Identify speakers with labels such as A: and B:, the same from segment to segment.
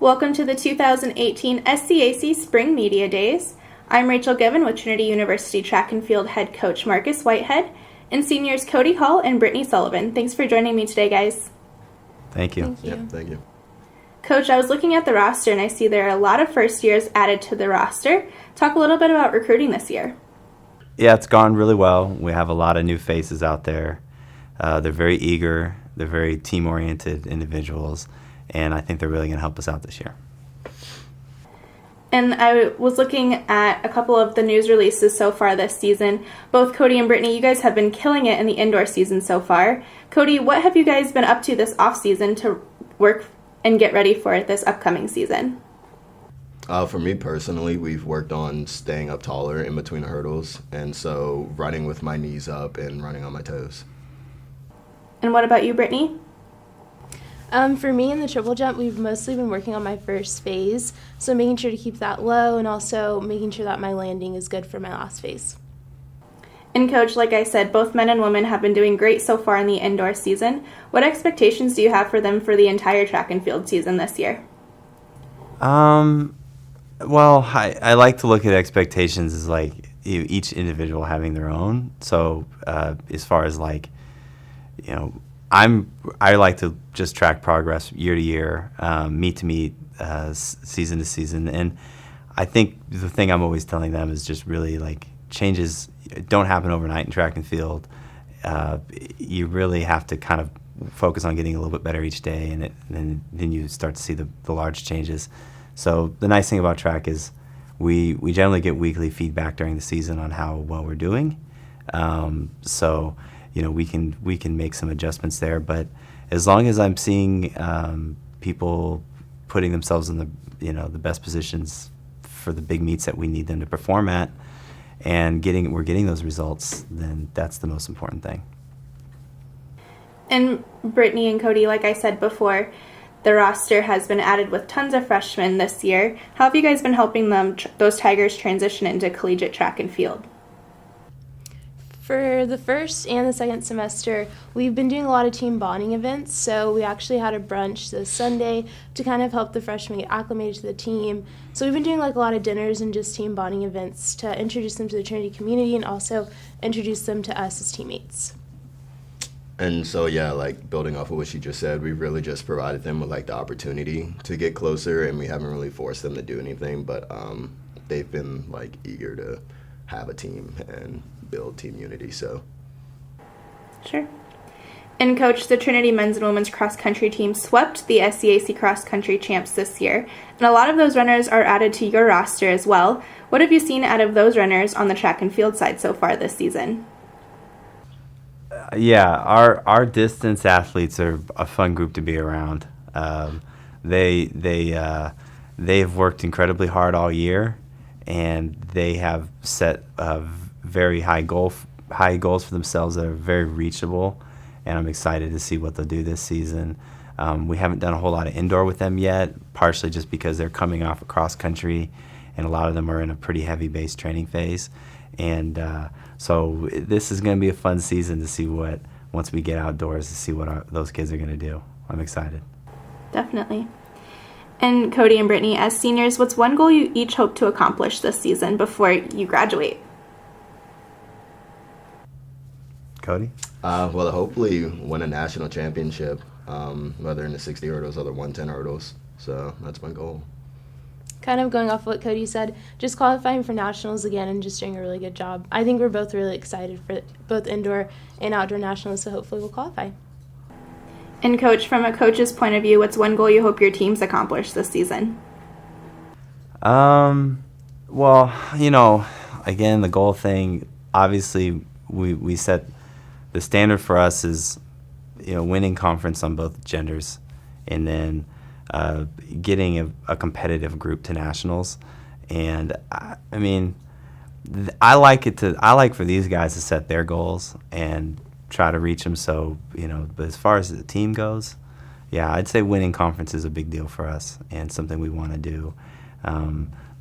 A: Welcome to the 2018 SCAC Spring Media Days. I'm Rachel Given with Trinity University Track and Field Head Coach Marcus Whitehead and seniors Cody Hall and Britney Sullivan. Thanks for joining me today, guys.
B: Thank you.
C: Thank you. Yeah, thank you.
A: Coach, I was looking at the roster and I see there are a lot of first years added to the roster. Talk a little bit about recruiting this year.
B: Yeah, it's gone really well. We have a lot of new faces out there. They're very eager. They're very team-oriented individuals, and I think they're really going to help us out this year.
A: And I was looking at a couple of the news releases so far this season. Both Cody and Britney, you guys have been killing it in the indoor season so far. Cody, what have you guys been up to this off-season to work and get ready for this upcoming season?
C: For me personally, we've worked on staying up taller in between the hurdles, and so running with my knees up and running on my toes.
A: And what about you, Britney?
D: For me in the triple jump, we've mostly been working on my first phase, so making sure to keep that low and also making sure that my landing is good for my last phase.
A: And Coach, like I said, both men and women have been doing great so far in the indoor season. What expectations do you have for them for the entire track and field season this year?
B: Well, I like to look at expectations as like each individual having their own. So as far as like, you know, I like to just track progress year to year, meet to meet, season to season, and I think the thing I'm always telling them is just really like changes don't happen overnight in track and field. You really have to kind of focus on getting a little bit better each day, and then you start to see the large changes. So the nice thing about track is we generally get weekly feedback during the season on how well we're doing. So you know, we can make some adjustments there, but as long as I'm seeing people putting themselves in the best positions for the big meets that we need them to perform at, and we're getting those results, then that's the most important thing.
A: And Britney and Cody, like I said before, the roster has been added with tons of freshmen this year. How have you guys been helping those Tigers transition into collegiate track and field?
D: For the first and the second semester, we've been doing a lot of team bonding events, so we actually had a brunch this Sunday to kind of help the freshmen get acclimated to the team. So we've been doing like a lot of dinners and just team bonding events to introduce them to the Trinity community and also introduce them to us as teammates.
C: And so, yeah, like building off of what she just said, we've really just provided them with like the opportunity to get closer, and we haven't really forced them to do anything, but they've been like eager to have a team and build team unity. So
A: sure. And Coach, the Trinity men's and women's cross country team swept the SCAC cross country champs this year, and a lot of those runners are added to your roster as well. What have you seen out of those runners on the track and field side so far this season?
B: Yeah, our distance athletes are a fun group to be around. They've worked incredibly hard all year, and they have set very high goals for themselves that are very reachable, and I'm excited to see what they'll do this season. We haven't done a whole lot of indoor with them yet, partially just because they're coming off of cross country, and a lot of them are in a pretty heavy base training phase. And so this is going to be a fun season to see once we get outdoors, to see what those kids are going to do. I'm excited.
A: Definitely. And Cody and Britney, as seniors, what's one goal you each hope to accomplish this season before you graduate?
B: Cody?
C: Well, hopefully win a national championship, whether in the 60 hurdles or the 110 hurdles. So that's my goal.
D: Kind of going off what Cody said, just qualifying for nationals again and just doing a really good job. I think we're both really excited for both indoor and outdoor nationals, so hopefully we'll qualify.
A: And Coach, from a coach's point of view, what's one goal you hope your teams accomplish this season?
B: Well, you know, again, the goal thing, obviously we set the standard for us is, you know, winning conference on both genders, and then getting a competitive group to nationals. And I mean, I like for these guys to set their goals and try to reach them. So, you know, but as far as the team goes, yeah, I'd say winning conference is a big deal for us and something we want to do.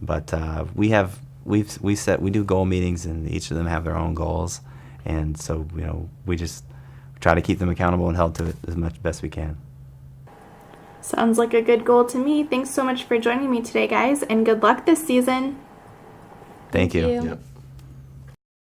B: But we do goal meetings, and each of them have their own goals, and so, you know, we just try to keep them accountable and held to it as much best we can.
A: Sounds like a good goal to me. Thanks so much for joining me today, guys, and good luck this season.
B: Thank you.
C: Yep.